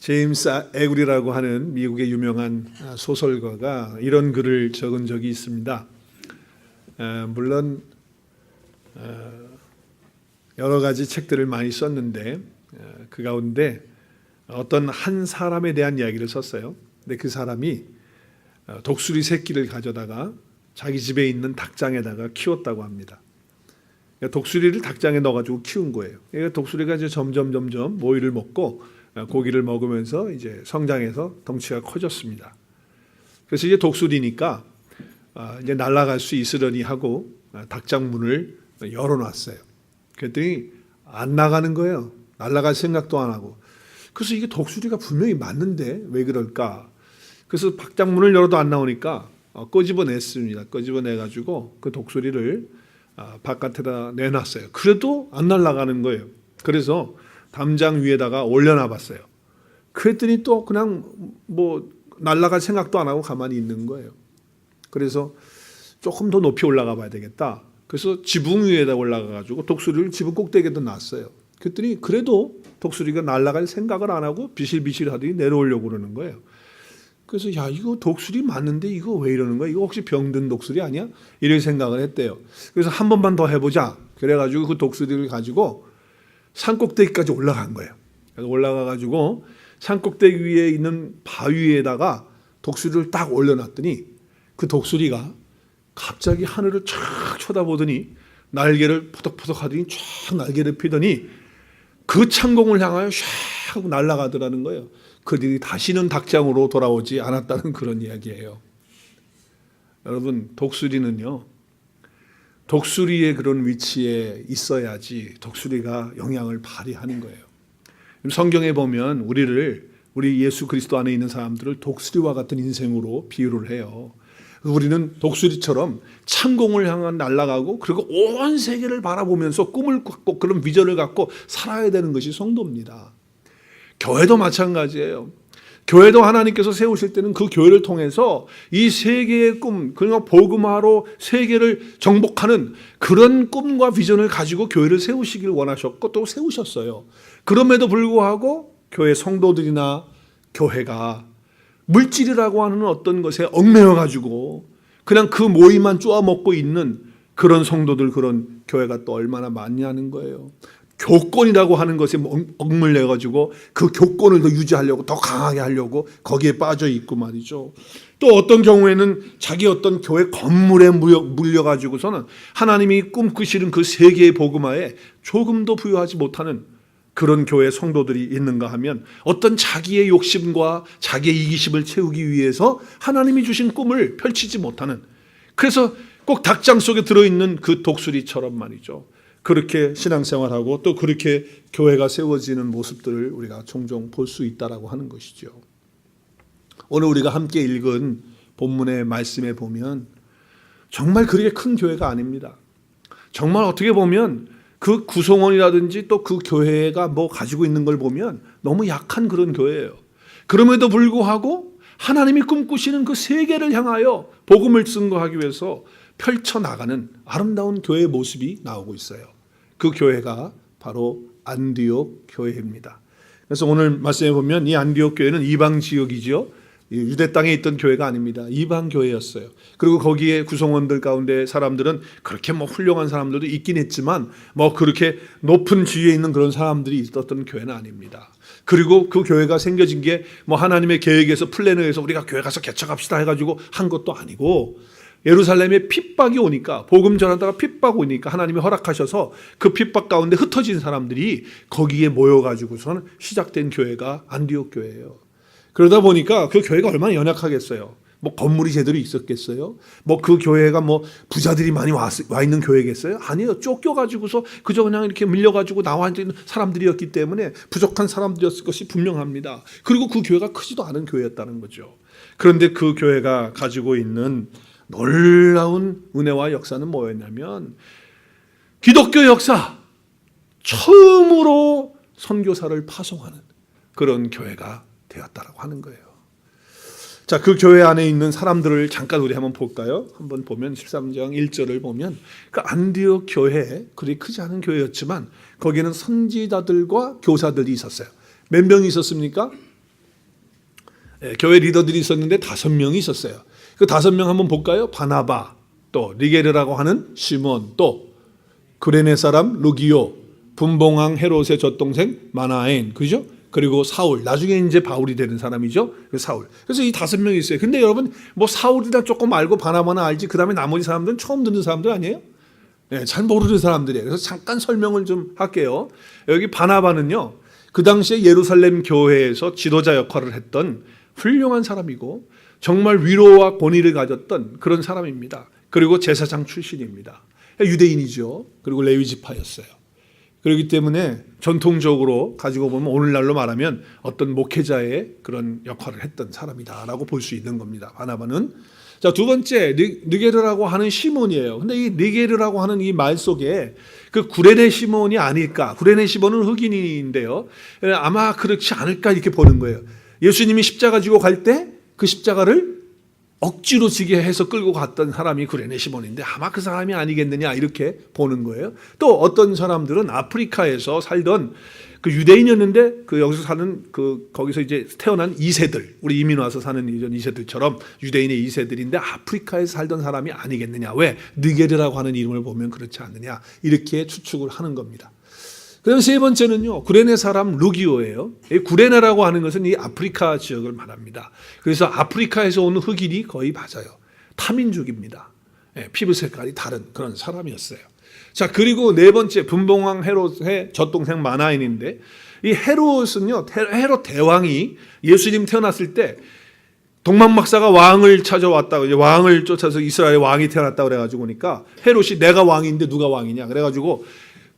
제임스 에구리라고 하는 미국의 유명한 소설가가 이런 글을 적은 적이 있습니다. 물론 여러 가지 책들을 많이 썼는데 그 가운데 어떤 한 사람에 대한 이야기를 썼어요. 근데 그 사람이 독수리 새끼를 가져다가 자기 집에 있는 닭장에다가 키웠다고 합니다. 독수리를 닭장에 넣어가지고 키운 거예요. 독수리가 이제 점점 모이를 먹고 고기를 먹으면서 이제 성장해서 덩치가 커졌습니다. 그래서 이제 독수리니까 이제 날아갈 수 있으려니 하고 닭장 문을 열어놨어요. 그랬더니 안 나가는 거예요. 날아갈 생각도 안 하고. 그래서 이게 독수리가 분명히 맞는데 왜 그럴까? 그래서 닭장 문을 열어도 안 나오니까 끄집어냈습니다. 끄집어내가지고 그 독수리를 바깥에다 내놨어요. 그래도 안 날아가는 거예요. 그래서 담장 위에다가 올려놔 봤어요. 그랬더니 또 그냥 뭐 날아갈 생각도 안 하고 가만히 있는 거예요. 그래서 조금 더 높이 올라가 봐야 되겠다. 그래서 지붕 위에다 올라가가지고 독수리를 지붕 꼭대기에다 놨어요. 그랬더니 그래도 독수리가 날아갈 생각을 안 하고 비실비실 하더니 내려오려고 그러는 거예요. 그래서 야, 이거 독수리 맞는데 이거 왜 이러는 거야? 이거 혹시 병든 독수리 아니야? 이런 생각을 했대요. 그래서 한 번만 더 해보자. 그래가지고 그 독수리를 가지고 산꼭대기까지 올라간 거예요. 그래서 올라가가지고 산꼭대기 위에 있는 바위에다가 독수리를 딱 올려놨더니 그 독수리가 갑자기 하늘을 쫙 쳐다보더니 날개를 포덕포덕 하더니 쫙 날개를 피더니 그 창공을 향하여 샥 하고 날아가더라는 거예요. 그들이 다시는 닭장으로 돌아오지 않았다는 그런 이야기예요. 여러분, 독수리는요, 독수리의 그런 위치에 있어야지 독수리가 영향을 발휘하는 거예요. 성경에 보면 우리 예수 그리스도 안에 있는 사람들을 독수리와 같은 인생으로 비유를 해요. 우리는 독수리처럼 창공을 향한 날아가고 그리고 온 세계를 바라보면서 꿈을 갖고 그런 비전을 갖고 살아야 되는 것이 성도입니다. 교회도 마찬가지예요. 교회도 하나님께서 세우실 때는 그 교회를 통해서 이 세계의 꿈, 그러니까 복음화로 세계를 정복하는 그런 꿈과 비전을 가지고 교회를 세우시길 원하셨고 또 세우셨어요. 그럼에도 불구하고 교회 성도들이나 교회가 물질이라고 하는 어떤 것에 얽매여 가지고 그냥 그 모임만 쪼아먹고 있는 그런 성도들, 그런 교회가 또 얼마나 많냐는 거예요. 교권이라고 하는 것에 얽물려 가지고 그 교권을 더 유지하려고, 더 강하게 하려고 거기에 빠져 있고 말이죠. 또 어떤 경우에는 자기 어떤 교회 건물에 물려 가지고서는 하나님이 꿈꾸시는 그 세계의 복음화에 조금도 부여하지 못하는 그런 교회 성도들이 있는가 하면 어떤 자기의 욕심과 자기의 이기심을 채우기 위해서 하나님이 주신 꿈을 펼치지 못하는, 그래서 꼭 닭장 속에 들어있는 그 독수리처럼 말이죠. 그렇게 신앙생활하고 또 그렇게 교회가 세워지는 모습들을 우리가 종종 볼 수 있다라고 하는 것이죠. 오늘 우리가 함께 읽은 본문의 말씀에 보면 정말 그렇게 큰 교회가 아닙니다. 정말 어떻게 보면 그 구성원이라든지 또 그 교회가 뭐 가지고 있는 걸 보면 너무 약한 그런 교회예요. 그럼에도 불구하고 하나님이 꿈꾸시는 그 세계를 향하여 복음을 증거하기 위해서 펼쳐나가는 아름다운 교회의 모습이 나오고 있어요. 그 교회가 바로 안디옥 교회입니다. 그래서 오늘 말씀해 보면 이 안디옥 교회는 이방 지역이죠. 유대 땅에 있던 교회가 아닙니다. 이방 교회였어요. 그리고 거기에 구성원들 가운데 사람들은 그렇게 뭐 훌륭한 사람들도 있긴 했지만 뭐 그렇게 높은 지위에 있는 그런 사람들이 있었던 교회는 아닙니다. 그리고 그 교회가 생겨진 게 뭐 하나님의 계획에서 플랜을 해서 우리가 교회 가서 개척합시다 해가지고 한 것도 아니고, 예루살렘에 핍박이 오니까, 복음 전하다가 핍박 오니까 하나님이 허락하셔서 그 핍박 가운데 흩어진 사람들이 거기에 모여가지고서는 시작된 교회가 안디옥 교회예요. 그러다 보니까 그 교회가 얼마나 연약하겠어요. 뭐 건물이 제대로 있었겠어요? 뭐 그 교회가 뭐 부자들이 많이 와 있는 교회겠어요? 아니에요. 쫓겨가지고서 그저 그냥 이렇게 밀려가지고 나와 있는 사람들이었기 때문에 부족한 사람들이었을 것이 분명합니다. 그리고 그 교회가 크지도 않은 교회였다는 거죠. 그런데 그 교회가 가지고 있는 놀라운 은혜와 역사는 뭐였냐면 기독교 역사 처음으로 선교사를 파송하는 그런 교회가 되었다라고 하는 거예요. 자, 그 교회 안에 있는 사람들을 잠깐 우리 한번 볼까요? 한번 보면 13장 1절을 보면 그 안디옥 교회, 그리 크지 않은 교회였지만 거기에는 선지자들과 교사들이 있었어요. 몇 명이 있었습니까? 교회 리더들이 있었는데 5명이 있었어요. 그 5명 한번 볼까요? 바나바, 또 니게르라고 하는 시몬, 또 구레네 사람 루기오, 분봉왕 헤롯의 젖동생 마나엔, 그죠? 그리고 사울, 나중에 이제 바울이 되는 사람이죠. 그 사울. 그래서 이 5명이 있어요. 근데 여러분, 뭐 사울이다 조금 알고 바나바나 알지, 그 다음에 나머지 사람들은 처음 듣는 사람들 아니에요? 네, 잘 모르는 사람들이에요. 그래서 잠깐 설명을 좀 할게요. 여기 바나바는요, 그 당시에 예루살렘 교회에서 지도자 역할을 했던 훌륭한 사람이고, 정말 위로와 권위를 가졌던 그런 사람입니다. 그리고 제사장 출신입니다. 유대인이죠. 그리고 레위 지파였어요. 그렇기 때문에 전통적으로 가지고 보면 오늘날로 말하면 어떤 목회자의 그런 역할을 했던 사람이다라고 볼 수 있는 겁니다. 바나바는. 자, 두 번째 느게르라고 하는 시몬이에요. 근데 이 느게르라고 하는 이 말 속에 그 구레네 시몬이 아닐까? 구레네 시몬은 흑인인데요. 아마 그렇지 않을까 이렇게 보는 거예요. 예수님이 십자가 지고 갈 때 그 십자가를 억지로 지게 해서 끌고 갔던 사람이 구레네 시몬인데 아마 그 사람이 아니겠느냐 이렇게 보는 거예요. 또 어떤 사람들은 아프리카에서 살던 그 유대인이었는데 그 여기서 사는 그 거기서 이제 태어난 2세들, 우리 이민 와서 사는 이전 2세들처럼 유대인의 2세들인데 아프리카에서 살던 사람이 아니겠느냐. 왜? 느게르라고 하는 이름을 보면 그렇지 않느냐. 이렇게 추측을 하는 겁니다. 그다음 세 번째는요, 구레네 사람 루기오예요. 이 구레네라고 하는 것은 이 아프리카 지역을 말합니다. 그래서 아프리카에서 오는 흑인이 거의 맞아요. 타민족입니다. 피부 색깔이 다른 그런 사람이었어요. 자, 그리고 네 번째 분봉왕 헤롯의 젖동생 마나인인데, 이 헤롯은요, 헤롯 대왕이 예수님 태어났을 때 동방 박사가 왕을 찾아왔다고, 이제 왕을 쫓아서 이스라엘 왕이 태어났다고 그래가지고 보니까 헤롯이 내가 왕인데 누가 왕이냐 그래가지고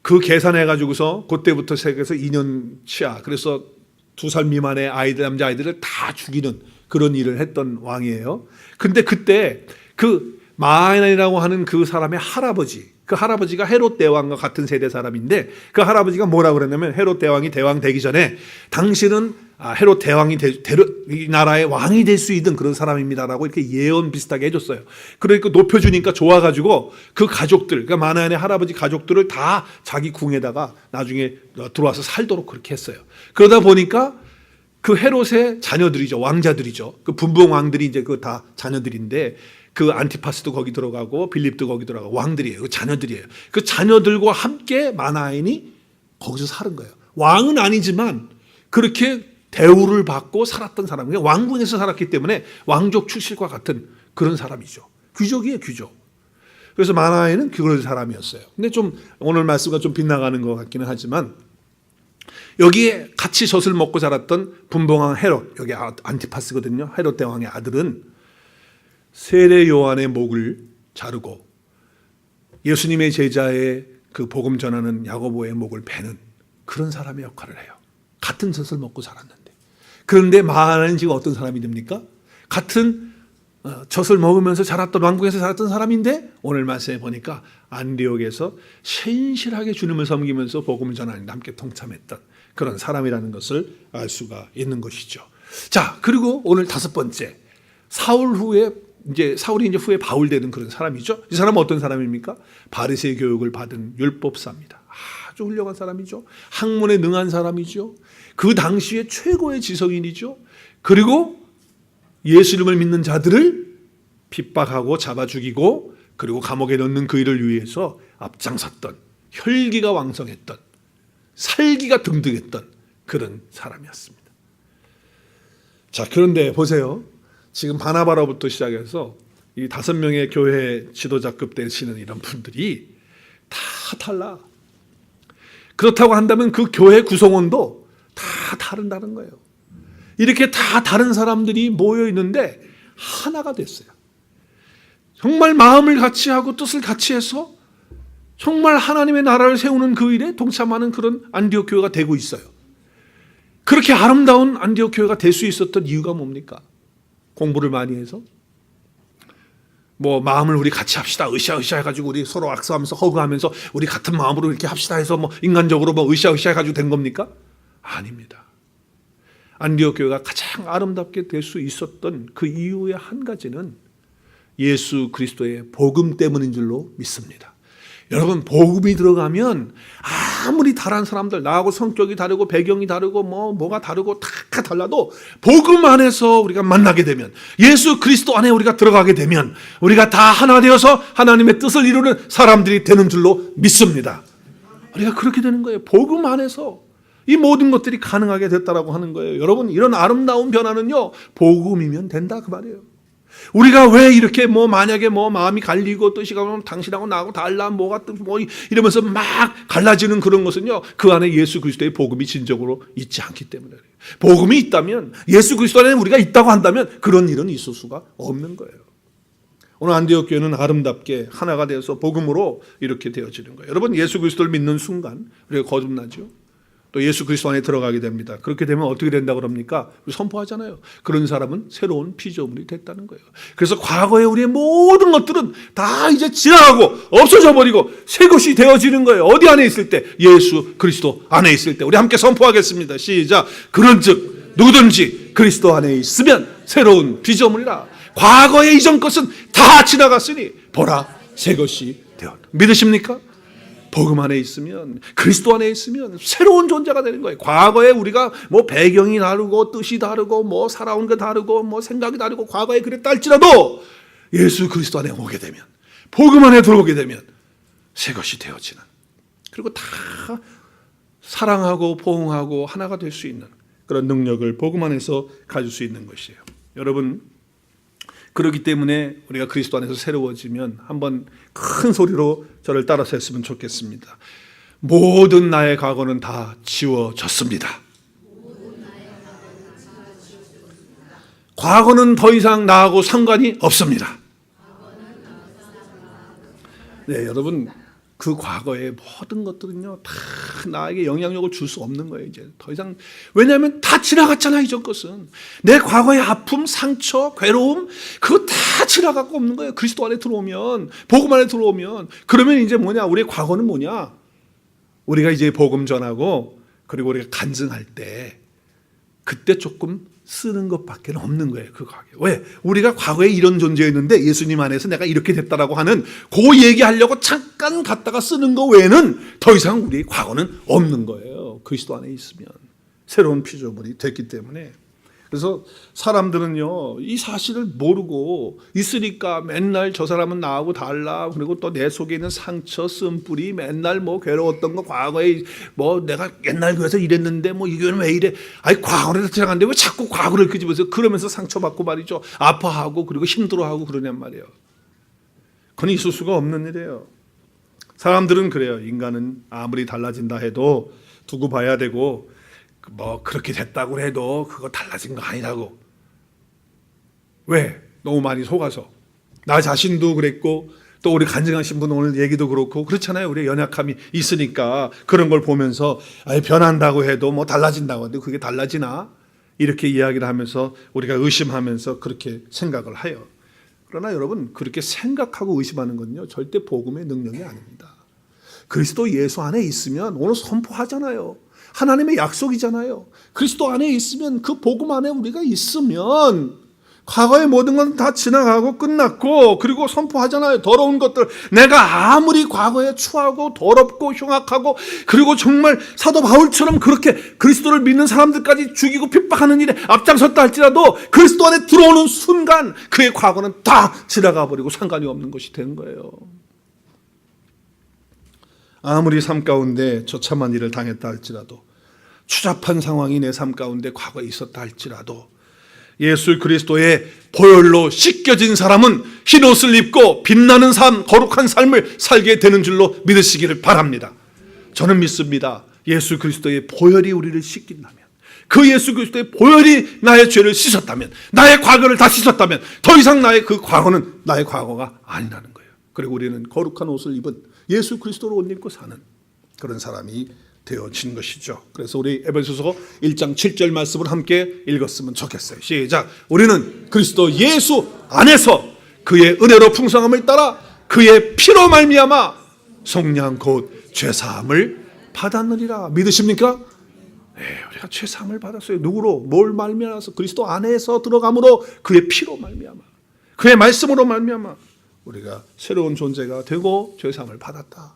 그 계산해가지고서 그때부터 시작해서 2년치야. 그래서 2살 미만의 아이들, 남자 아이들을 다 죽이는 그런 일을 했던 왕이에요. 근데 그때 그 마나인이라고 하는 그 사람의 할아버지, 그 할아버지가 헤롯 대왕과 같은 세대 사람인데 그 할아버지가 뭐라고 그랬냐면 헤롯 대왕이 대왕 되기 전에 당신은 헤롯 대왕이 이 나라의 왕이 될 수 있는 그런 사람입니다라고 이렇게 예언 비슷하게 해줬어요. 그러니까 높여주니까 좋아가지고 그 가족들, 그러니까 마나인의 할아버지 가족들을 다 자기 궁에다가 나중에 들어와서 살도록 그렇게 했어요. 그러다 보니까 그 헤롯의 자녀들이죠, 왕자들이죠. 그 분봉 왕들이 이제 그 다 자녀들인데 그 안티파스도 거기 들어가고 빌립도 거기 들어가고 왕들이에요. 그 자녀들이에요. 그 자녀들과 함께 마나인이 거기서 사는 거예요. 왕은 아니지만 그렇게 대우를 받고 살았던 사람, 왕궁에서 살았기 때문에 왕족 출신과 같은 그런 사람이죠. 귀족이에요, 귀족. 그래서 마나인은 그런 사람이었어요. 근데 좀 오늘 말씀과 좀 빗나가는 것 같기는 하지만 여기에 같이 젖을 먹고 자랐던 분봉왕 헤롯, 여기 안티파스거든요. 헤롯 대왕의 아들은 세례 요한의 목을 자르고 예수님의 제자의 그 복음 전하는 야고보의 목을 베는 그런 사람의 역할을 해요. 같은 젖을 먹고 자랐는데. 그런데 마나는 지금 어떤 사람이 됩니까? 같은 젖을 먹으면서 자랐던 왕궁에서 자랐던 사람인데 오늘 말씀에 보니까 안디옥에서 신실하게 주님을 섬기면서 복음을 전하는 데 함께 동참했던 그런 사람이라는 것을 알 수가 있는 것이죠. 자, 그리고 오늘 5번째, 사울이 이제 후에 바울 되는 그런 사람이죠. 이 사람은 어떤 사람입니까? 바리새 교육을 받은 율법사입니다. 아주 훌륭한 사람이죠. 학문에 능한 사람이죠. 그 당시에 최고의 지성인이죠. 그리고 예수님을 믿는 자들을 핍박하고 잡아 죽이고 그리고 감옥에 넣는 그 일을 위해서 앞장섰던, 혈기가 왕성했던, 살기가 등등했던 그런 사람이었습니다. 자, 그런데 보세요. 지금 바나바로부터 시작해서 이 5명의 교회 지도자급 되시는 이런 분들이 다 달라. 그렇다고 한다면 그 교회 구성원도 다 다른다는 거예요. 이렇게 다 다른 사람들이 모여 있는데 하나가 됐어요. 정말 마음을 같이 하고 뜻을 같이 해서 정말 하나님의 나라를 세우는 그 일에 동참하는 그런 안디옥 교회가 되고 있어요. 그렇게 아름다운 안디옥 교회가 될 수 있었던 이유가 뭡니까? 공부를 많이 해서 뭐 마음을 우리 같이 합시다 으쌰으쌰 해가지고 우리 서로 악수하면서 허그하면서 우리 같은 마음으로 이렇게 합시다 해서 뭐 인간적으로 뭐 으쌰으쌰 해가지고 된 겁니까? 아닙니다. 안디옥 교회가 가장 아름답게 될 수 있었던 그 이유의 한 가지는 예수 그리스도의 복음 때문인 줄로 믿습니다. 여러분, 복음이 들어가면 아무리 다른 사람들, 나하고 성격이 다르고 배경이 다르고 뭐가 다르고 다 달라도 복음 안에서 우리가 만나게 되면, 예수 그리스도 안에 우리가 들어가게 되면 우리가 다 하나 되어서 하나님의 뜻을 이루는 사람들이 되는 줄로 믿습니다. 우리가 그렇게 되는 거예요. 복음 안에서 이 모든 것들이 가능하게 됐다라고 하는 거예요. 여러분, 이런 아름다운 변화는요, 복음이면 된다 그 말이에요. 우리가 왜 이렇게 만약에 마음이 갈리고 뜻이 가면 당신하고 나하고 달라 뭐가 이러면서 막 갈라지는 그런 것은요, 그 안에 예수 그리스도의 복음이 진정으로 있지 않기 때문에 그래요. 복음이 있다면, 예수 그리스도 안에 우리가 있다고 한다면 그런 일은 있을 수가 없는 거예요. 오늘 안디옥 교회는 아름답게 하나가 되어서 복음으로 이렇게 되어지는 거예요. 여러분, 예수 그리스도를 믿는 순간 우리가 거듭나죠. 또 예수 그리스도 안에 들어가게 됩니다. 그렇게 되면 어떻게 된다고 그럽니까? 선포하잖아요. 그런 사람은 새로운 피조물이 됐다는 거예요. 그래서 과거에 우리의 모든 것들은 다 이제 지나가고 없어져 버리고 새 것이 되어지는 거예요. 어디 안에 있을 때? 예수 그리스도 안에 있을 때. 우리 함께 선포하겠습니다. 시작. 그런즉 누구든지 그리스도 안에 있으면 새로운 피조물이라. 과거의 이전 것은 다 지나갔으니 보라 새 것이 되었다. 믿으십니까? 복음 안에 있으면, 그리스도 안에 있으면 새로운 존재가 되는 거예요. 과거에 우리가 배경이 다르고 뜻이 다르고 살아온 게 다르고 생각이 다르고 과거에 그랬다 할지라도 예수 그리스도 안에 오게 되면, 복음 안에 들어오게 되면 새 것이 되어지는, 그리고 다 사랑하고 포옹하고 하나가 될 수 있는 그런 능력을 복음 안에서 가질 수 있는 것이에요. 여러분, 그렇기 때문에 우리가 그리스도 안에서 새로워지면 한번 큰 소리로 저를 따라서 했으면 좋겠습니다. 모든 나의 과거는 다 지워졌습니다. 과거는 더 이상 나하고 상관이 없습니다. 네, 여러분, 그 과거의 모든 것들은요, 다 나에게 영향력을 줄 수 없는 거예요, 이제. 더 이상. 왜냐하면 다 지나갔잖아요, 이전 것은. 내 과거의 아픔, 상처, 괴로움, 그거 다 지나가고 없는 거예요. 그리스도 안에 들어오면, 복음 안에 들어오면. 그러면 이제 우리의 과거는 뭐냐? 우리가 이제 복음 전하고, 그리고 우리가 간증할 때, 그때 조금 쓰는 것밖에 없는 거예요, 그 과거. 왜? 우리가 과거에 이런 존재였는데 예수님 안에서 내가 이렇게 됐다라고 하는 그 얘기하려고 잠깐 갖다가 쓰는 거 외에는 더 이상 우리의 과거는 없는 거예요. 그리스도 안에 있으면 새로운 피조물이 됐기 때문에. 그래서 사람들은요, 이 사실을 모르고 있으니까 맨날 저 사람은 나하고 달라, 그리고 또 내 속에 있는 상처, 쓴뿌리, 맨날 괴로웠던 거, 과거에 내가 옛날 교회에서 이랬는데 이 교회는 왜 이래? 아니, 과거를 들어갔는데 왜 자꾸 과거를 끄집어서 그러면서 상처받고 말이죠. 아파하고 그리고 힘들어하고 그러냔 말이에요. 그건 있을 수가 없는 일이에요. 사람들은 그래요. 인간은 아무리 달라진다 해도 두고 봐야 되고, 그렇게 됐다고 해도 그거 달라진 거 아니라고. 왜? 너무 많이 속아서. 나 자신도 그랬고, 또 우리 간증하신 분 오늘 얘기도 그렇고 그렇잖아요. 우리 연약함이 있으니까 그런 걸 보면서 변한다고 해도 달라진다고 해도 그게 달라지나? 이렇게 이야기를 하면서 우리가 의심하면서 그렇게 생각을 해요. 그러나 여러분, 그렇게 생각하고 의심하는 건요, 절대 복음의 능력이 아닙니다. 그리스도 예수 안에 있으면 오늘 선포하잖아요. 하나님의 약속이잖아요. 그리스도 안에 있으면, 그 복음 안에 우리가 있으면 과거의 모든 건 다 지나가고 끝났고, 그리고 선포하잖아요. 더러운 것들, 내가 아무리 과거에 추하고 더럽고 흉악하고, 그리고 정말 사도 바울처럼 그렇게 그리스도를 믿는 사람들까지 죽이고 핍박하는 일에 앞장섰다 할지라도 그리스도 안에 들어오는 순간 그의 과거는 다 지나가 버리고 상관이 없는 것이 되는 거예요. 아무리 삶 가운데 처참한 일을 당했다 할지라도, 추잡한 상황이 내 삶 가운데 과거에 있었다 할지라도, 예수 그리스도의 보혈로 씻겨진 사람은 흰옷을 입고 빛나는 삶, 거룩한 삶을 살게 되는 줄로 믿으시기를 바랍니다. 저는 믿습니다. 예수 그리스도의 보혈이 우리를 씻긴다면, 그 예수 그리스도의 보혈이 나의 죄를 씻었다면, 나의 과거를 다 씻었다면 더 이상 나의 그 과거는 나의 과거가 아니라는 거예요. 그리고 우리는 거룩한 옷을 입은 예수 그리스도를 옷 입고 사는 그런 사람이 되어진 것이죠. 그래서 우리 에베소서 1장 7절 말씀을 함께 읽었으면 좋겠어요. 시작. 우리는 그리스도 예수 안에서 그의 은혜로 풍성함을 따라 그의 피로 말미암아 속량 곧 죄사함을 받았느니라. 믿으십니까? 네, 우리가 죄사함을 받았어요. 누구로? 뭘 말미암아서? 그리스도 안에서 들어감으로, 그의 피로 말미암아, 그의 말씀으로 말미암아 우리가 새로운 존재가 되고 죄사함을 받았다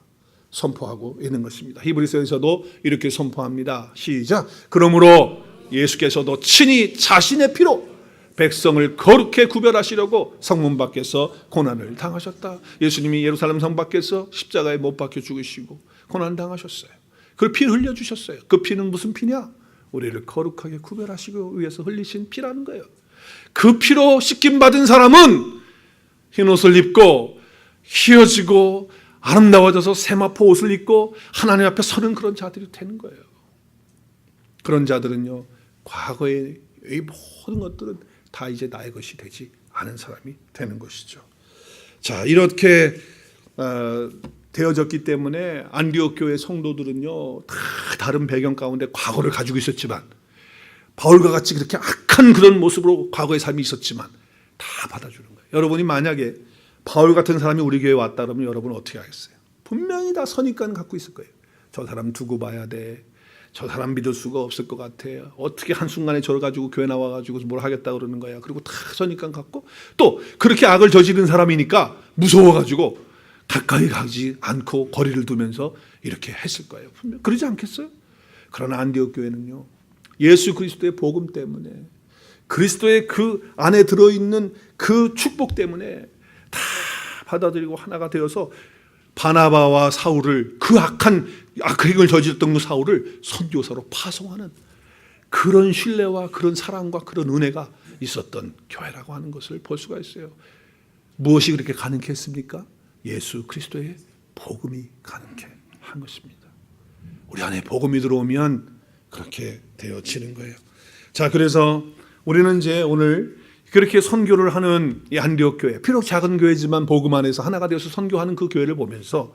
선포하고 있는 것입니다. 히브리서에서도 이렇게 선포합니다. 시작. 그러므로 예수께서도 친히 자신의 피로 백성을 거룩히 구별하시려고 성문 밖에서 고난을 당하셨다. 예수님이 예루살렘 성 밖에서 십자가에 못 박혀 죽으시고 고난 당하셨어요. 그 피 흘려주셨어요. 그 피는 무슨 피냐? 우리를 거룩하게 구별하시기 위해서 흘리신 피라는 거예요. 그 피로 씻김받은 사람은 흰 옷을 입고 휘어지고 아름다워져서 세마포 옷을 입고 하나님 앞에 서는 그런 자들이 되는 거예요. 그런 자들은요, 과거의 이 모든 것들은 다 이제 나의 것이 되지 않은 사람이 되는 것이죠. 자, 이렇게 되어졌기 때문에 안디옥 교회 성도들은요, 다 다른 배경 가운데 과거를 가지고 있었지만, 바울과 같이 그렇게 악한 그런 모습으로 과거의 삶이 있었지만 다 받아주는 거예요. 여러분이 만약에 바울 같은 사람이 우리 교회에 왔다 그러면 여러분은 어떻게 하겠어요? 분명히 다 선입관 갖고 있을 거예요. 저 사람 두고 봐야 돼. 저 사람 믿을 수가 없을 것 같아. 어떻게 한순간에 저를 가지고 교회 나와가지고 뭘 하겠다 그러는 거야. 그리고 다 선입관 갖고 또 그렇게 악을 저지른 사람이니까 무서워가지고 가까이 가지 않고 거리를 두면서 이렇게 했을 거예요. 분명 그러지 않겠어요? 그러나 안디옥 교회는요, 예수 그리스도의 복음 때문에, 그리스도의 그 안에 들어있는 그 축복 때문에 다 받아들이고 하나가 되어서 바나바와 사울을, 그 악한 악행을 저질렀던 그 사울을 선교사로 파송하는 그런 신뢰와 그런 사랑과 그런 은혜가 있었던 교회라고 하는 것을 볼 수가 있어요. 무엇이 그렇게 가능케 했습니까? 예수 그리스도의 복음이 가능케 한 것입니다. 우리 안에 복음이 들어오면 그렇게 되어지는 거예요. 자, 그래서 우리는 이제 오늘 그렇게 선교를 하는 이 안디옥 교회, 비록 작은 교회지만 복음 안에서 하나가 되어서 선교하는 그 교회를 보면서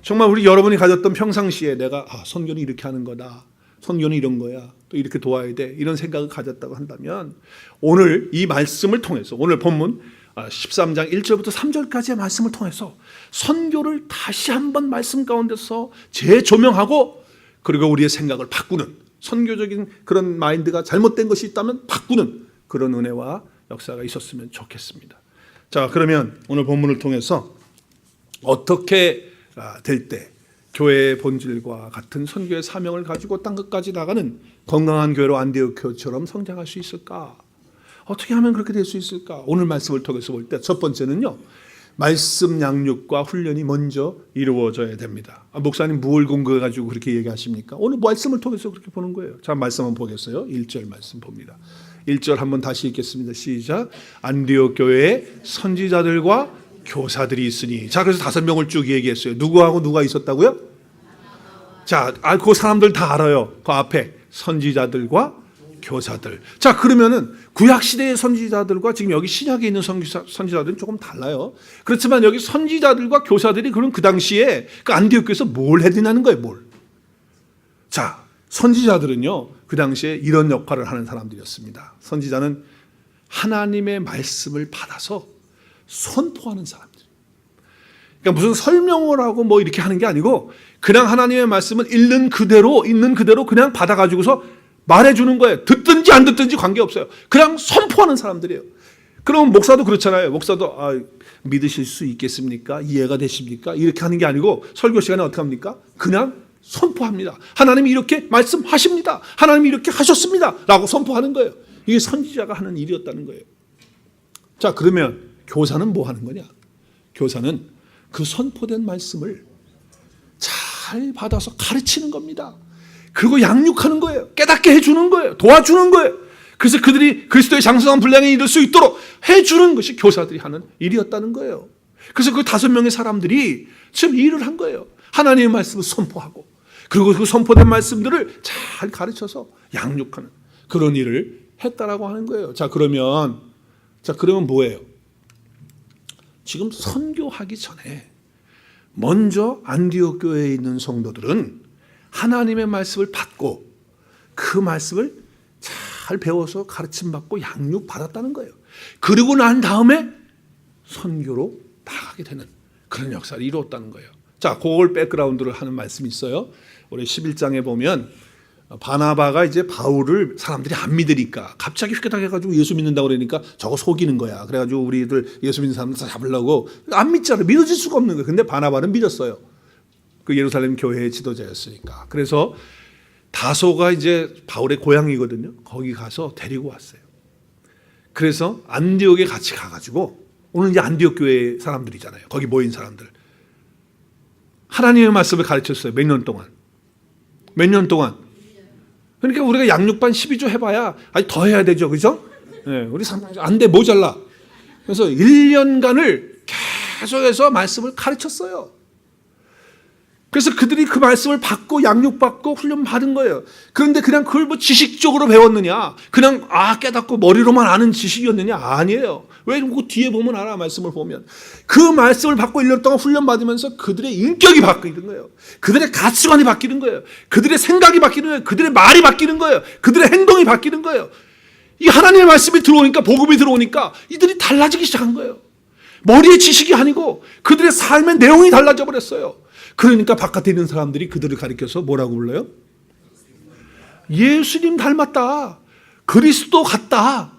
정말 우리 여러분이 가졌던 평상시에 내가 선교는 이렇게 하는 거다, 선교는 이런 거야, 또 이렇게 도와야 돼, 이런 생각을 가졌다고 한다면 오늘 이 말씀을 통해서, 오늘 본문 13장 1절부터 3절까지의 말씀을 통해서 선교를 다시 한번 말씀 가운데서 재조명하고, 그리고 우리의 생각을 바꾸는, 선교적인 그런 마인드가 잘못된 것이 있다면 바꾸는 그런 은혜와 역사가 있었으면 좋겠습니다. 자, 그러면 오늘 본문을 통해서 어떻게 될 때 교회의 본질과 같은 선교의 사명을 가지고 땅 끝까지 나가는 건강한 교회로 안디옥 교회처럼 성장할 수 있을까? 어떻게 하면 그렇게 될 수 있을까? 오늘 말씀을 통해서 볼 때 첫 번째는요, 말씀 양육과 훈련이 먼저 이루어져야 됩니다. 목사님 뭘 공부해가지고 그렇게 얘기하십니까? 오늘 말씀을 통해서 그렇게 보는 거예요. 자, 말씀 한번 보겠어요. 1절 말씀 봅니다. 1절 한번 다시 읽겠습니다. 시작. 안디옥 교회에 선지자들과 교사들이 있으니. 자, 그래서 5명을 쭉 얘기했어요. 누구하고 누가 있었다고요? 자, 그 사람들 다 알아요. 그 앞에 선지자들과 교사들. 자, 그러면은 구약 시대의 선지자들과 지금 여기 신약에 있는 선지자들은 조금 달라요. 그렇지만 여기 선지자들과 교사들이 그럼 그 당시에 그 안디옥 교회에서 뭘 해드냐는 거예요. 뭘? 자, 선지자들은요, 그 당시에 이런 역할을 하는 사람들이었습니다. 선지자는 하나님의 말씀을 받아서 선포하는 사람들. 그러니까 무슨 설명을 하고 뭐 이렇게 하는 게 아니고 그냥 하나님의 말씀을 있는 그대로 그냥 받아가지고서 말해주는 거예요. 듣든지 안 듣든지 관계없어요. 그냥 선포하는 사람들이에요. 그럼 목사도 그렇잖아요. 목사도 믿으실 수 있겠습니까? 이해가 되십니까? 이렇게 하는 게 아니고 설교 시간에 어떻게 합니까? 그냥 선포합니다. 하나님이 이렇게 말씀하십니다. 하나님이 이렇게 하셨습니다. 라고 선포하는 거예요. 이게 선지자가 하는 일이었다는 거예요. 자, 그러면 교사는 뭐 하는 거냐? 교사는 그 선포된 말씀을 잘 받아서 가르치는 겁니다. 그리고 양육하는 거예요. 깨닫게 해주는 거예요. 도와주는 거예요. 그래서 그들이 그리스도의 장성한 분량에 이를 수 있도록 해주는 것이 교사들이 하는 일이었다는 거예요. 그래서 그 5명의 사람들이 지금 일을 한 거예요. 하나님의 말씀을 선포하고, 그리고 그 선포된 말씀들을 잘 가르쳐서 양육하는 그런 일을 했다라고 하는 거예요. 자, 그러면 뭐예요? 지금 선교하기 전에 먼저 안디옥 교회에 있는 성도들은 하나님의 말씀을 받고 그 말씀을 잘 배워서 가르침받고 양육받았다는 거예요. 그리고 난 다음에 선교로 나가게 되는 그런 역사를 이루었다는 거예요. 자, 그걸 백그라운드를 하는 말씀이 있어요. 우리 11장에 보면 바나바가 이제 바울을 사람들이 안 믿으니까 갑자기 휘끗하게 예수 믿는다고 그러니까 저거 속이는 거야. 그래가지고 우리들 예수 믿는 사람들 다 잡으려고 안 믿잖아. 믿어질 수가 없는 거야. 근데 바나바는 믿었어요. 그 예루살렘 교회의 지도자였으니까. 그래서 다소가 이제 바울의 고향이거든요. 거기 가서 데리고 왔어요. 그래서 안디옥에 같이 가가지고 오늘 이제 안디옥 교회 사람들이잖아요. 거기 모인 사람들. 하나님의 말씀을 가르쳤어요. 몇 년 동안. 몇 년 동안. 그러니까 우리가 양육반 12조 해봐야 아니 더 해야 되죠. 그죠? 네, 우리 안 돼, 모자라. 그래서 1년간을 계속해서 말씀을 가르쳤어요. 그래서 그들이 그 말씀을 받고 양육받고 훈련받은 거예요. 그런데 그냥 그걸 뭐 지식적으로 배웠느냐, 그냥 깨닫고 머리로만 아는 지식이었느냐? 아니에요. 왜? 그 뒤에 보면 알아. 말씀을 보면 그 말씀을 받고 1년 동안 훈련받으면서 그들의 인격이 바뀌는 거예요. 그들의 가치관이 바뀌는 거예요. 그들의 생각이 바뀌는 거예요. 그들의 말이 바뀌는 거예요. 그들의 행동이 바뀌는 거예요. 이 하나님의 말씀이 들어오니까, 복음이 들어오니까 이들이 달라지기 시작한 거예요. 머리의 지식이 아니고 그들의 삶의 내용이 달라져 버렸어요. 그러니까 바깥에 있는 사람들이 그들을 가리켜서 뭐라고 불러요? 예수님 닮았다. 그리스도 같다.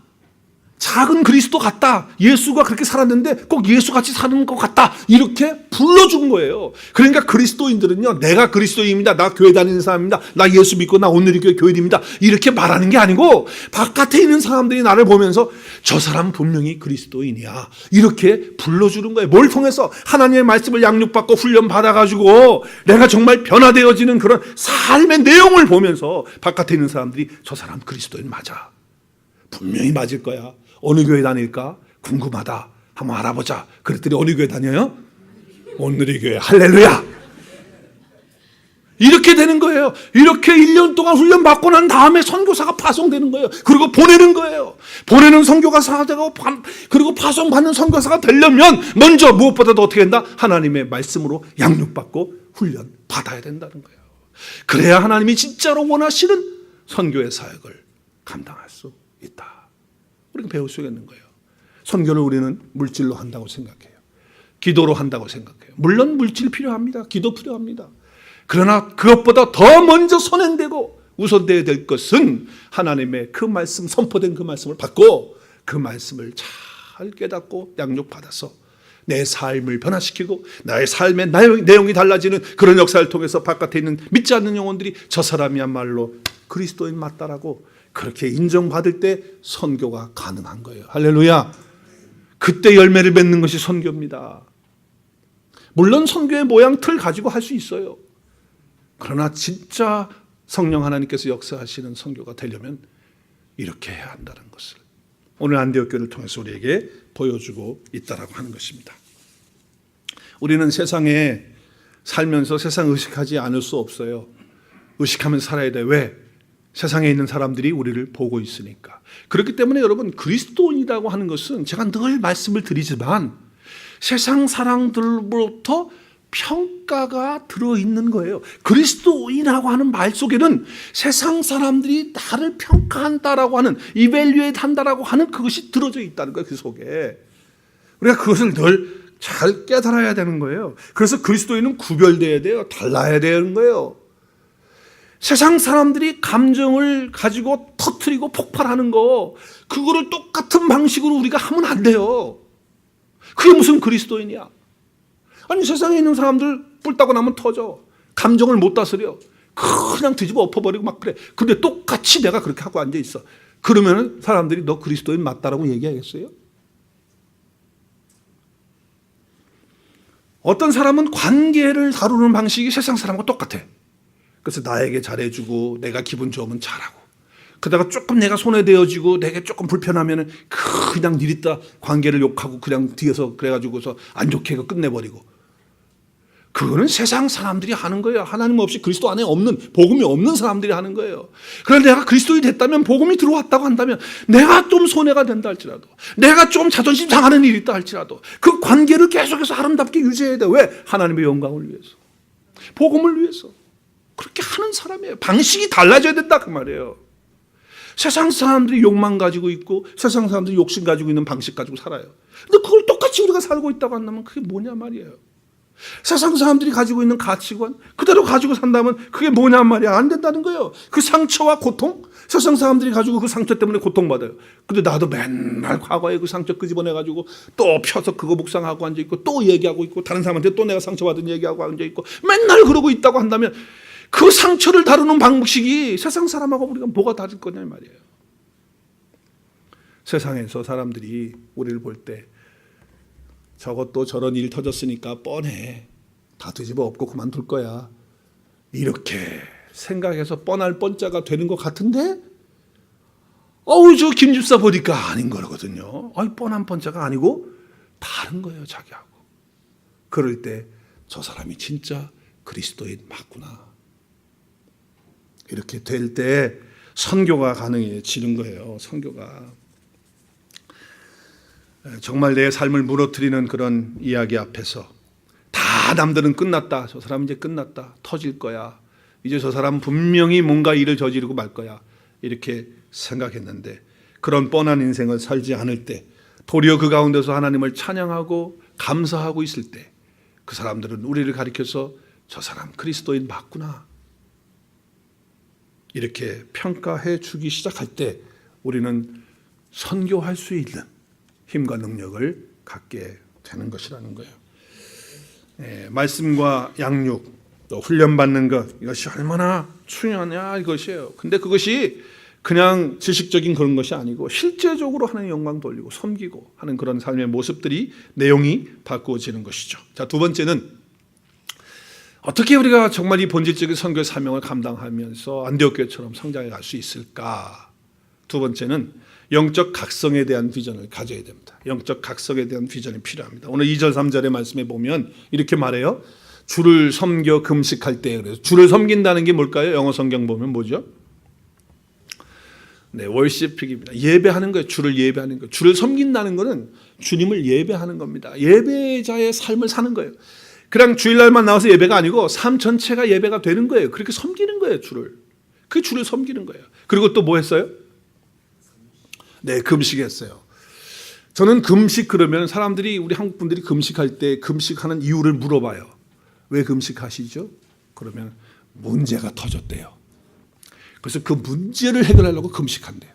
작은 그리스도 같다. 예수가 그렇게 살았는데 꼭 예수같이 사는 것 같다. 이렇게 불러준 거예요. 그러니까 그리스도인들은요, 내가 그리스도인입니다. 나 교회 다니는 사람입니다. 나 예수 믿고 나 오늘 이 교회 교인입니다. 이렇게 말하는 게 아니고 바깥에 있는 사람들이 나를 보면서 저 사람 분명히 그리스도인이야. 이렇게 불러주는 거예요. 뭘 통해서? 하나님의 말씀을 양육받고 훈련받아가지고 내가 정말 변화되어지는 그런 삶의 내용을 보면서 바깥에 있는 사람들이 저 사람 그리스도인 맞아. 분명히 맞을 거야. 어느 교회 다닐까? 궁금하다. 한번 알아보자. 그랬더니 어느 교회 다녀요? 오늘의 교회. 할렐루야. 이렇게 되는 거예요. 이렇게 1년 동안 훈련받고 난 다음에 선교사가 파송되는 거예요. 그리고 보내는 거예요. 보내는 선교사가 되고 그리고 파송받는 선교사가 되려면 먼저 무엇보다도 어떻게 된다? 하나님의 말씀으로 양육받고 훈련받아야 된다는 거예요. 그래야 하나님이 진짜로 원하시는 선교의 사역을 감당할 수 있다. 우리가 배울 수 있는 거예요. 선교를 우리는 물질로 한다고 생각해요. 기도로 한다고 생각해요. 물론 물질 필요합니다. 기도 필요합니다. 그러나 그것보다 더 먼저 선행되고 우선되어야 될 것은 하나님의 그 말씀, 선포된 그 말씀을 받고 그 말씀을 잘 깨닫고 양육받아서 내 삶을 변화시키고 나의 삶의 내용이 달라지는 그런 역사를 통해서 바깥에 있는 믿지 않는 영혼들이 저 사람이야말로 그리스도인 맞다라고 그렇게 인정받을 때 선교가 가능한 거예요. 할렐루야. 그때 열매를 맺는 것이 선교입니다. 물론 선교의 모양 틀 가지고 할 수 있어요. 그러나 진짜 성령 하나님께서 역사하시는 선교가 되려면 이렇게 해야 한다는 것을 오늘 안디옥 교회를 통해서 우리에게 보여주고 있다라고 하는 것입니다. 우리는 세상에 살면서 세상 의식하지 않을 수 없어요. 의식하면서 살아야 돼. 왜? 세상에 있는 사람들이 우리를 보고 있으니까. 그렇기 때문에 여러분, 그리스도인이라고 하는 것은 제가 늘 말씀을 드리지만 세상 사람들로부터 평가가 들어있는 거예요. 그리스도인이라고 하는 말 속에는 세상 사람들이 나를 평가한다라고 하는, 이밸류에이트 한다라고 하는 그것이 들어져 있다는 거예요. 그 속에. 우리가 그것을 늘 잘 깨달아야 되는 거예요. 그래서 그리스도인은 구별돼야 돼요. 달라야 되는 거예요. 세상 사람들이 감정을 가지고 터뜨리고 폭발하는 거, 그거를 똑같은 방식으로 우리가 하면 안 돼요. 그게 무슨 그리스도인이야? 아니, 세상에 있는 사람들 뿔 따고 나면 터져. 감정을 못 다스려. 그냥 뒤집어 엎어버리고 막 그래. 근데 똑같이 내가 그렇게 하고 앉아있어. 그러면 사람들이 너 그리스도인 맞다라고 얘기하겠어요? 어떤 사람은 관계를 다루는 방식이 세상 사람과 똑같아. 그래서 나에게 잘해주고 내가 기분 좋으면 잘하고, 그러다가 조금 내가 손에 대어지고 내게 조금 불편하면 그냥 니리따 관계를 욕하고 그냥 뒤에서 그래가지고서 안 좋게 끝내버리고. 그거는 세상 사람들이 하는 거예요. 하나님 없이 그리스도 안에 없는, 복음이 없는 사람들이 하는 거예요. 그런데 내가 그리스도인이 됐다면, 복음이 들어왔다고 한다면, 내가 좀 손해가 된다 할지라도, 내가 좀 자존심 상하는 일이 있다 할지라도 그 관계를 계속해서 아름답게 유지해야 돼. 왜? 하나님의 영광을 위해서, 복음을 위해서. 그렇게 하는 사람이에요. 방식이 달라져야 된다 그 말이에요. 세상 사람들이 욕망 가지고 있고 세상 사람들이 욕심 가지고 있는 방식 가지고 살아요. 근데 그걸 똑같이 우리가 살고 있다고 한다면 그게 뭐냐 말이에요. 세상 사람들이 가지고 있는 가치관 그대로 가지고 산다면 그게 뭐냔 말이야. 안 된다는 거예요. 그 상처와 고통, 세상 사람들이 가지고 그 상처 때문에 고통받아요. 근데 나도 맨날 과거에 그 상처 끄집어내가지고 또 펴서 그거 묵상하고 앉아있고 또 얘기하고 있고 다른 사람한테 또 내가 상처받은 얘기하고 앉아있고 맨날 그러고 있다고 한다면 그 상처를 다루는 방식이 세상 사람하고 우리가 뭐가 다를 거냐 말이에요. 세상에서 사람들이 우리를 볼 때 저것도 저런 일 터졌으니까 뻔해. 다 뒤집어 엎고 그만둘 거야. 이렇게 생각해서 뻔할 뻔자가 되는 것 같은데 저 김집사 보니까 아닌 거거든요. 뻔한 뻔자가 아니고 다른 거예요. 자기하고. 그럴 때 저 사람이 진짜 그리스도인 맞구나. 이렇게 될 때 선교가 가능해지는 거예요. 선교가. 정말 내 삶을 무너뜨리는 그런 이야기 앞에서 다 남들은 끝났다. 저 사람 이제 끝났다. 터질 거야. 이제 저 사람 분명히 뭔가 일을 저지르고 말 거야. 이렇게 생각했는데 그런 뻔한 인생을 살지 않을 때 도리어 그 가운데서 하나님을 찬양하고 감사하고 있을 때 그 사람들은 우리를 가리켜서 저 사람 그리스도인 맞구나. 이렇게 평가해 주기 시작할 때 우리는 선교할 수 있는 힘과 능력을 갖게 되는 것이라는 거예요. 말씀과 양육, 또 훈련받는 것 이것이 얼마나 중요하냐 이것이에요. 근데 그것이 그냥 지식적인 그런 것이 아니고 실제적으로 하나님 영광 돌리고 섬기고 하는 그런 삶의 모습들이 내용이 바꾸어지는 것이죠. 자, 두 번째는 어떻게 우리가 정말 이 본질적인 선교의 사명을 감당하면서 안디옥교회처럼 성장해 갈 수 있을까? 두 번째는 영적 각성에 대한 비전을 가져야 됩니다. 영적 각성에 대한 비전이 필요합니다. 오늘 2절 3절의 말씀에 보면 이렇게 말해요. 주를 섬겨 금식할 때. 그래서 주를 섬긴다는 게 뭘까요? 영어 성경 보면 뭐죠? 네, 월시픽입니다. 예배하는 거예요. 주를 예배하는 거예요. 주를 섬긴다는 것은 주님을 예배하는 겁니다. 예배자의 삶을 사는 거예요. 그냥 주일날만 나와서 예배가 아니고 삶 전체가 예배가 되는 거예요. 그렇게 섬기는 거예요. 주를. 그 주를 섬기는 거예요. 그리고 또 뭐 했어요? 네, 금식했어요. 저는 금식 그러면 사람들이 우리 한국 분들이 금식할 때 금식하는 이유를 물어봐요. 왜 금식하시죠? 그러면 문제가 터졌대요. 그래서 그 문제를 해결하려고 금식한대요.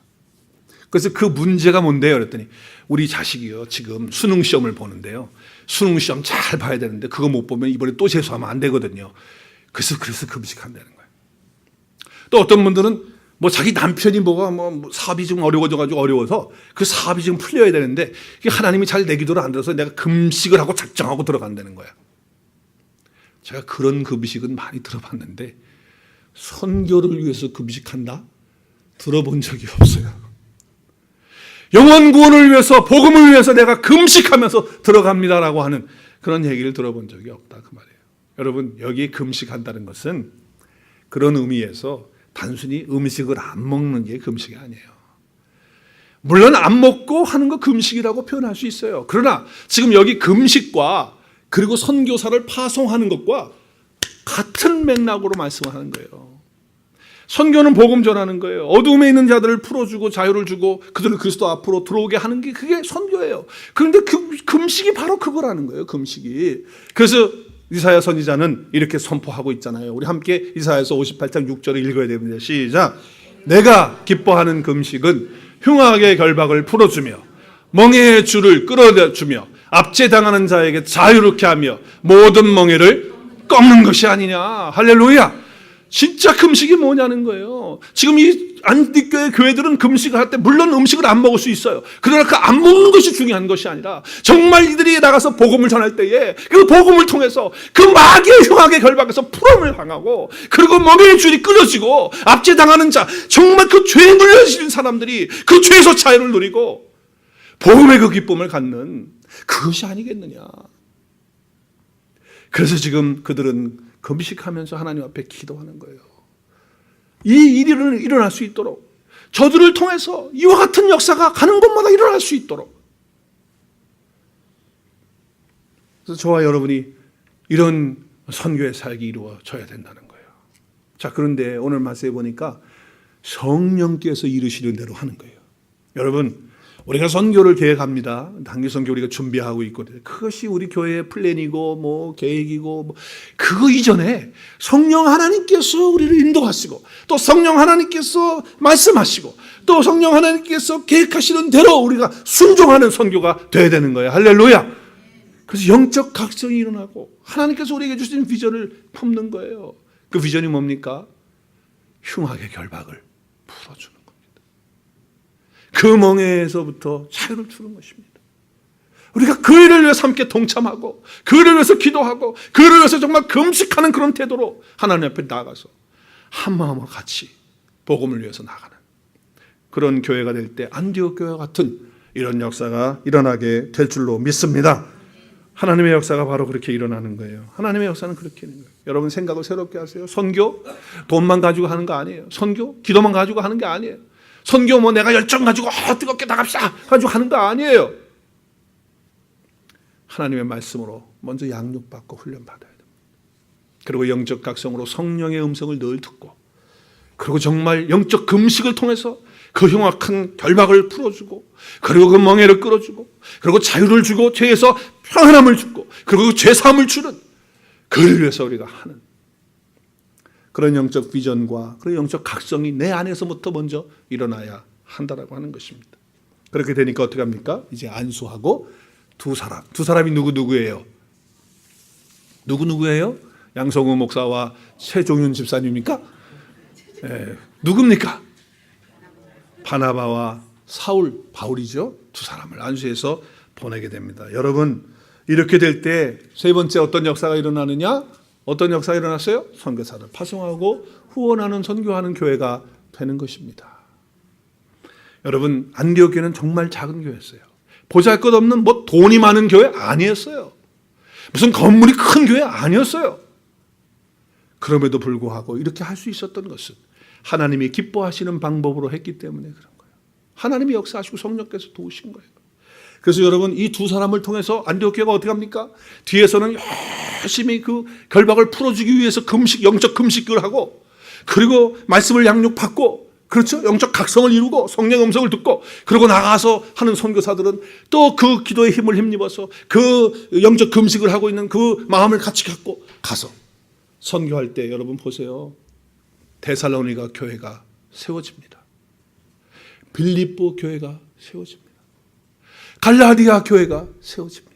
그래서 그 문제가 뭔데요? 그랬더니 우리 자식이요 지금 수능 시험을 보는데요. 수능 시험 잘 봐야 되는데 그거 못 보면 이번에 또 재수하면 안 되거든요. 그래서 금식한다는 거예요. 또 어떤 분들은 뭐 자기 남편이 뭐 사업이 좀 어려워져가지고 어려워서 그 사업이 지금 풀려야 되는데 하나님이 잘 내 기도를 안 들어서 내가 금식을 하고 작정하고 들어간다는 거야. 제가 그런 금식은 많이 들어봤는데 선교를 위해서 금식한다? 들어본 적이 없어요. 영혼 구원을 위해서 복음을 위해서 내가 금식하면서 들어갑니다라고 하는 그런 얘기를 들어본 적이 없다 그 말이에요. 여러분 여기 금식한다는 것은 그런 의미에서 단순히 음식을 안 먹는 게 금식이 아니에요. 물론 안 먹고 하는 거 금식이라고 표현할 수 있어요. 그러나 지금 여기 금식과 그리고 선교사를 파송하는 것과 같은 맥락으로 말씀하는 거예요. 선교는 복음 전하는 거예요. 어둠에 있는 자들을 풀어주고 자유를 주고 그들을 그리스도 앞으로 들어오게 하는 게 그게 선교예요. 그런데 그 금식이 바로 그거라는 거예요. 금식이. 그래서 이사야 선지자는 이렇게 선포하고 있잖아요. 우리 함께 이사야서 58장 6절을 읽어야 됩니다. 시작. 내가 기뻐하는 금식은 흉악의 결박을 풀어주며 멍에의 줄을 끌어주며 압제당하는 자에게 자유롭게 하며 모든 멍에를 꺾는 것이 아니냐. 할렐루야. 진짜 금식이 뭐냐는 거예요. 지금 이 안디교회 교회들은 금식을 할 때 물론 음식을 안 먹을 수 있어요. 그러나 그 안 먹는 것이 중요한 것이 아니라 정말 이들이 나가서 복음을 전할 때에 그 복음을 통해서 그 마귀의 흉악의 결박에서 풀음을 당하고 그리고 멍에의 줄이 끊어지고 압제당하는 자 정말 그 죄에 눌려지는 사람들이 그 죄에서 자유를 누리고 복음의 그 기쁨을 갖는 그것이 아니겠느냐. 그래서 지금 그들은 금식하면서 하나님 앞에 기도하는 거예요. 이 일이 일어날 수 있도록 저들을 통해서 이와 같은 역사가 가는 곳마다 일어날 수 있도록. 그래서 저와 여러분이 이런 선교의 살기 이루어져야 된다는 거예요. 자, 그런데 오늘 말씀해 보니까 성령께서 이루시는 대로 하는 거예요. 여러분 우리가 선교를 계획합니다. 단기 선교 우리가 준비하고 있고 그것이 우리 교회의 플랜이고 뭐 계획이고 뭐 그거 이전에 성령 하나님께서 우리를 인도하시고 또 성령 하나님께서 말씀하시고 또 성령 하나님께서 계획하시는 대로 우리가 순종하는 선교가 돼야 되는 거예요. 할렐루야. 그래서 영적 각성이 일어나고 하나님께서 우리에게 주신 비전을 품는 거예요. 그 비전이 뭡니까? 흉악의 결박을 풀어주는 겁니다. 그 멍에서부터 자유를 주는 것입니다. 우리가 그 일을 위해서 함께 동참하고 그 일을 위해서 기도하고 그 일을 위해서 정말 금식하는 그런 태도로 하나님 앞에 나아가서 한 마음으로 같이 복음을 위해서 나가는 그런 교회가 될 때 안디옥 교회와 같은 이런 역사가 일어나게 될 줄로 믿습니다. 하나님의 역사가 바로 그렇게 일어나는 거예요. 하나님의 역사는 그렇게 있는 거예요. 여러분 생각을 새롭게 하세요. 선교 돈만 가지고 하는 거 아니에요. 선교 기도만 가지고 하는 게 아니에요. 선교 뭐 내가 열정 가지고 뜨겁게 나갑시다 가지고 하는 거 아니에요. 하나님의 말씀으로 먼저 양육받고 훈련받아야 됩니다. 그리고 영적 각성으로 성령의 음성을 늘 듣고 그리고 정말 영적 금식을 통해서 그 흉악한 결박을 풀어주고 그리고 그 멍에를 끌어주고 그리고 자유를 주고 죄에서 평안함을 주고 그리고 그 죄사함을 주는 그를 위해서 우리가 하는 그런 영적 비전과 그런 영적 각성이 내 안에서부터 먼저 일어나야 한다라고 하는 것입니다. 그렇게 되니까 어떻게 합니까? 이제 안수하고 두 사람이 누구예요? 누구예요? 양성우 목사와 최종윤 집사님입니까? 네. 누굽니까? 바나바와 바울이죠. 두 사람을 안수해서 보내게 됩니다. 여러분 이렇게 될 때 세 번째 어떤 역사가 일어나느냐? 어떤 역사가 일어났어요? 선교사를 파송하고 후원하는 선교하는 교회가 되는 것입니다. 여러분 안디옥 교회는 정말 작은 교회였어요. 보잘것없는 뭐 돈이 많은 교회 아니었어요. 무슨 건물이 큰 교회 아니었어요. 그럼에도 불구하고 이렇게 할 수 있었던 것은 하나님이 기뻐하시는 방법으로 했기 때문에 그런 거예요. 하나님이 역사하시고 성령께서 도우신 거예요. 그래서 여러분 이 두 사람을 통해서 안디옥 교회가 어떻게 합니까? 뒤에서는 열심히 그 결박을 풀어주기 위해서 영적 금식을 하고 그리고 말씀을 양육받고 그렇죠? 영적 각성을 이루고 성령 음성을 듣고 그리고 나가서 하는 선교사들은 또 그 기도의 힘을 힘입어서 그 영적 금식을 하고 있는 그 마음을 같이 갖고 가서 선교할 때 여러분 보세요. 데살로니가 교회가 세워집니다. 빌립보 교회가 세워집니다. 갈라디아 교회가 세워집니다.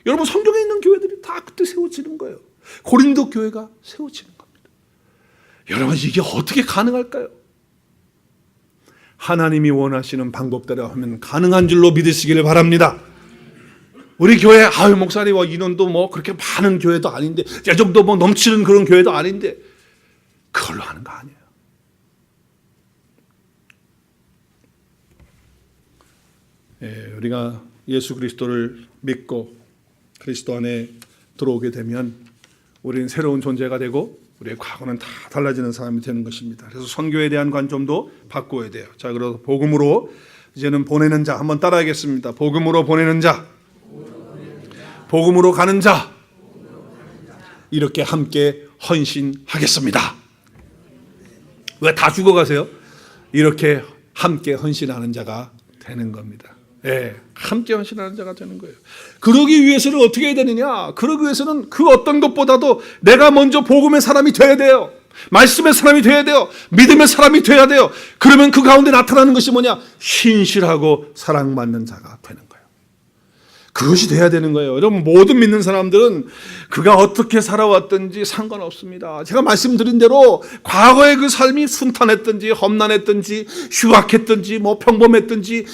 여러분 성경에 있는 교회들이 다 그때 세워지는 거예요. 고린도 교회가 세워지는 겁니다. 여러분 이게 어떻게 가능할까요? 하나님이 원하시는 방법대로 하면 가능한 줄로 믿으시기를 바랍니다. 우리 교회 목사님 인원도 뭐 그렇게 많은 교회도 아닌데 애정도 뭐 넘치는 그런 교회도 아닌데 그걸로 하는 거 아니에요. 우리가 예수 그리스도를 믿고 그리스도 안에 들어오게 되면 우리는 새로운 존재가 되고 우리의 과거는 다 달라지는 사람이 되는 것입니다. 그래서 선교에 대한 관점도 바꿔야 돼요. 자, 그래서 복음으로 이제는 보내는 자 한번 따라하겠습니다. 복음으로 보내는 자, 복음으로 가는 자, 이렇게 함께 헌신하겠습니다. 왜 다 죽어가세요? 이렇게 함께 헌신하는 자가 되는 겁니다. 함께 헌신하는 자가 되는 거예요. 그러기 위해서는 어떻게 해야 되느냐? 그러기 위해서는 그 어떤 것보다도 내가 먼저 복음의 사람이 돼야 돼요. 말씀의 사람이 돼야 돼요. 믿음의 사람이 돼야 돼요. 그러면 그 가운데 나타나는 것이 뭐냐? 신실하고 사랑받는 자가 되는 거예요. 그것이 돼야 되는 거예요. 여러분 모든 믿는 사람들은 그가 어떻게 살아왔든지 상관없습니다. 제가 말씀드린 대로 과거의 그 삶이 순탄했든지 험난했든지 휴학했든지 뭐 평범했든지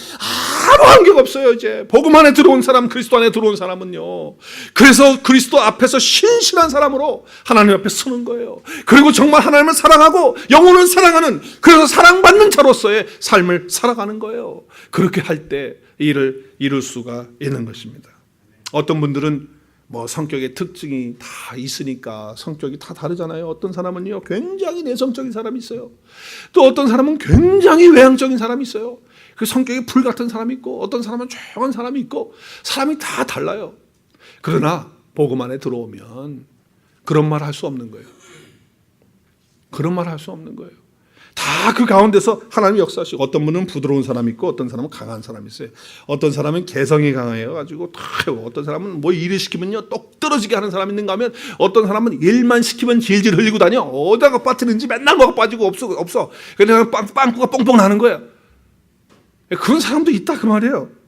아무 관계가 없어요. 이제 복음 안에 들어온 사람, 그리스도 안에 들어온 사람은요. 그래서 그리스도 앞에서 신실한 사람으로 하나님 앞에 서는 거예요. 그리고 정말 하나님을 사랑하고 영혼을 사랑하는, 그래서 사랑받는 자로서의 삶을 살아가는 거예요. 그렇게 할 때 일을 이룰 수가 있는 것입니다. 어떤 분들은 뭐 성격의 특징이 다 있으니까 성격이 다 다르잖아요. 어떤 사람은요 굉장히 내성적인 사람이 있어요. 또 어떤 사람은 굉장히 외향적인 사람이 있어요. 그 성격이 불 같은 사람이 있고 어떤 사람은 조용한 사람이 있고 사람이 다 달라요. 그러나 복음 안에 들어오면 그런 말 할 수 없는 거예요. 그런 말 할 수 없는 거예요. 다 그 가운데서 하나님이 역사하시고, 어떤 분은 부드러운 사람이 있고 어떤 사람은 강한 사람이 있어요. 어떤 사람은 개성이 강해가지고 다 해요. 어떤 사람은 뭐 일을 시키면요 똑 떨어지게 하는 사람이 있는가 하면, 어떤 사람은 일만 시키면 질질 흘리고 다녀. 어디다가 빠뜨리는지 맨날 뭐가 빠지고 없어. 그냥 빵꾸가 뻥뻥 나는 거예요. 그런 사람도 있다 그 말이에요.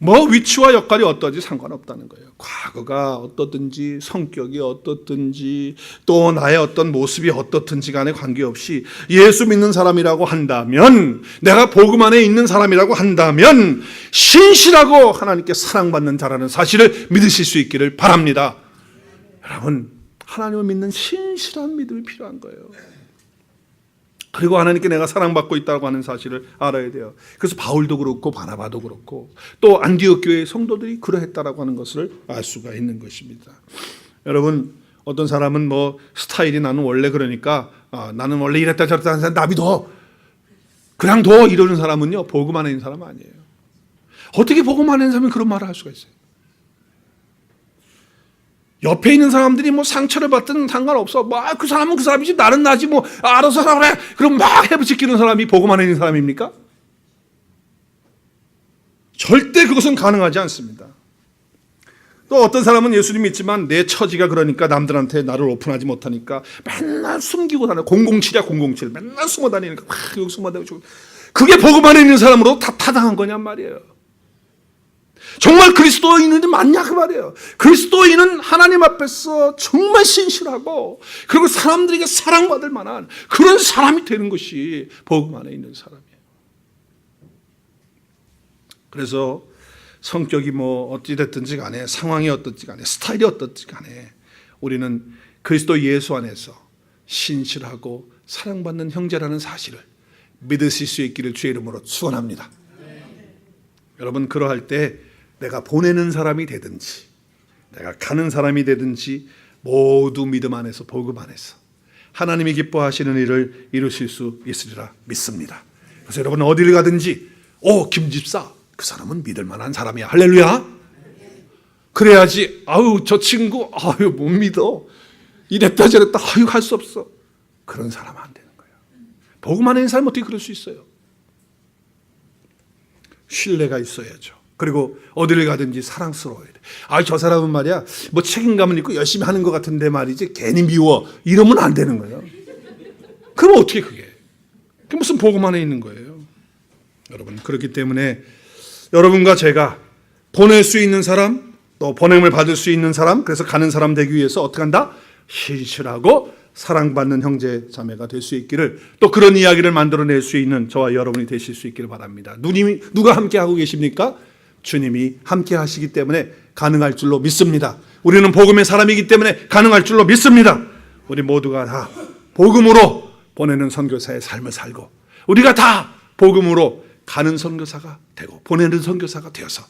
뭐 위치와 역할이 어떠지 상관없다는 거예요. 과거가 어떻든지, 성격이 어떻든지, 또 나의 어떤 모습이 어떻든지 간에 관계없이 예수 믿는 사람이라고 한다면, 내가 복음 안에 있는 사람이라고 한다면 신실하고 하나님께 사랑받는 자라는 사실을 믿으실 수 있기를 바랍니다. 여러분, 하나님을 믿는 신실한 믿음이 필요한 거예요. 그리고 하나님께 내가 사랑받고 있다고 하는 사실을 알아야 돼요. 그래서 바울도 그렇고 바나바도 그렇고 또 안디옥 교회의 성도들이 그러했다라고 하는 것을 알 수가 있는 것입니다. 여러분, 어떤 사람은 뭐 스타일이 나는 원래 그러니까 나는 원래 이랬다 저랬다 하는 사람 나비둬, 그냥 둬, 이러는 사람은요 복음 안에 있는 사람 아니에요. 어떻게 복음 안에 있는 사람이 그런 말을 할 수가 있어요? 옆에 있는 사람들이 뭐 상처를 받든 상관없어. 뭐 그 사람은 그 사람이지, 나는 나지, 뭐 알아서 하라 그래. 그럼 막 해부시키는 사람이 복음 안에 있는 사람입니까? 절대 그것은 가능하지 않습니다. 또 어떤 사람은 예수님 믿지만 내 처지가 그러니까 남들한테 나를 오픈하지 못하니까 맨날 숨기고 다녀. 007이야 007. 맨날 숨어 다니니까 막 여기 숨어 다니고. 그게 복음 안에 있는 사람으로 다 타당한 거냔 말이에요. 정말 그리스도인은 맞냐 그 말이에요. 그리스도인은 하나님 앞에서 정말 신실하고, 그리고 사람들에게 사랑받을 만한 그런 사람이 되는 것이 복음 안에 있는 사람이에요. 그래서 성격이 뭐 어찌 됐든지 간에, 상황이 어떻든지 간에, 스타일이 어떻든지 간에 우리는 그리스도 예수 안에서 신실하고 사랑받는 형제라는 사실을 믿으실 수 있기를 주의 이름으로 축원합니다. 여러분, 그러할 때 내가 보내는 사람이 되든지 내가 가는 사람이 되든지 모두 믿음 안에서, 복음 안에서 하나님이 기뻐하시는 일을 이루실 수 있으리라 믿습니다. 그래서 여러분 어디를 가든지 김 집사 그 사람은 믿을 만한 사람이야. 할렐루야. 그래야지 저 친구 못 믿어, 이랬다 저랬다 할 수 없어, 그런 사람 안 되는 거예요. 복음 안에 있는 사람은 어떻게 그럴 수 있어요? 신뢰가 있어야죠. 그리고 어디를 가든지 사랑스러워야 돼. 저 사람은 말이야 뭐 책임감은 있고 열심히 하는 것 같은데 말이지 괜히 미워, 이러면 안 되는 거예요. 그럼 어떻게 그게 무슨 복음 안에 있는 거예요? 여러분, 그렇기 때문에 여러분과 제가 보낼 수 있는 사람, 또 보냄을 받을 수 있는 사람, 그래서 가는 사람 되기 위해서 어떻게 한다? 신실하고 사랑받는 형제 자매가 될 수 있기를, 또 그런 이야기를 만들어낼 수 있는 저와 여러분이 되실 수 있기를 바랍니다. 누가 함께 하고 계십니까? 주님이 함께 하시기 때문에 가능할 줄로 믿습니다. 우리는 복음의 사람이기 때문에 가능할 줄로 믿습니다. 우리 모두가 다 복음으로 보내는 선교사의 삶을 살고, 우리가 다 복음으로 가는 선교사가 되고 보내는 선교사가 되어서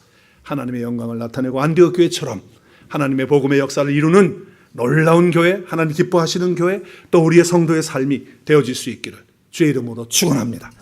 하나님의 영광을 나타내고 안디옥 교회처럼 하나님의 복음의 역사를 이루는 놀라운 교회, 하나님 기뻐하시는 교회, 또 우리의 성도의 삶이 되어질 수 있기를 주의 이름으로 축원합니다.